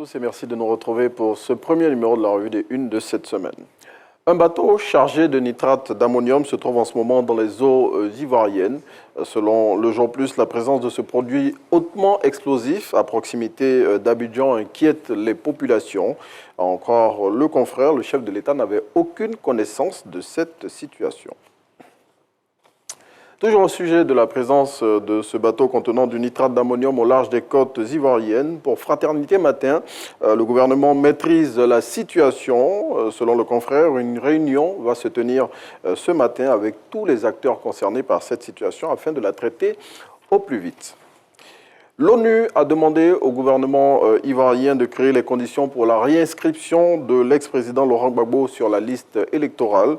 tous et merci de nous retrouver pour ce premier numéro de la revue des Unes de cette semaine. Un bateau chargé de nitrate d'ammonium se trouve en ce moment dans les eaux ivoiriennes. Selon Le Jour Plus, la présence de ce produit hautement explosif à proximité d'Abidjan inquiète les populations. Encore le confrère, le chef de l'État n'avait aucune connaissance de cette situation. Toujours au sujet de la présence de ce bateau contenant du nitrate d'ammonium au large des côtes ivoiriennes, pour Fraternité Matin, le gouvernement maîtrise la situation. Selon le confrère, une réunion va se tenir ce matin avec tous les acteurs concernés par cette situation afin de la traiter au plus vite. L'ONU a demandé au gouvernement ivoirien de créer les conditions pour la réinscription de l'ex-président Laurent Gbagbo sur la liste électorale.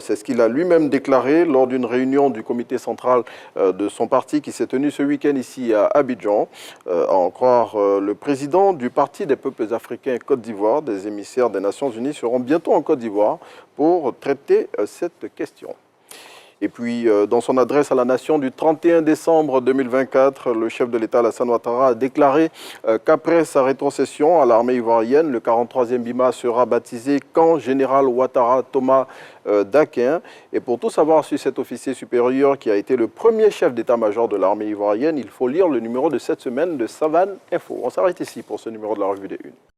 C'est ce qu'il a lui-même déclaré lors d'une réunion du comité central de son parti qui s'est tenue ce week-end ici à Abidjan. À en croire le président du Parti des peuples africains Côte d'Ivoire, des émissaires des Nations Unies seront bientôt en Côte d'Ivoire pour traiter cette question. Et puis, dans son adresse à la nation du 31 décembre 2024, le chef de l'État, Alassane Ouattara, a déclaré qu'après sa rétrocession à l'armée ivoirienne, le 43e BIMA sera baptisé Camp Général Ouattara Thomas Daquin. Et pour tout savoir sur cet officier supérieur qui a été le premier chef d'état-major de l'armée ivoirienne, il faut lire le numéro de cette semaine de Savane Info. On s'arrête ici pour ce numéro de la Revue des Unes.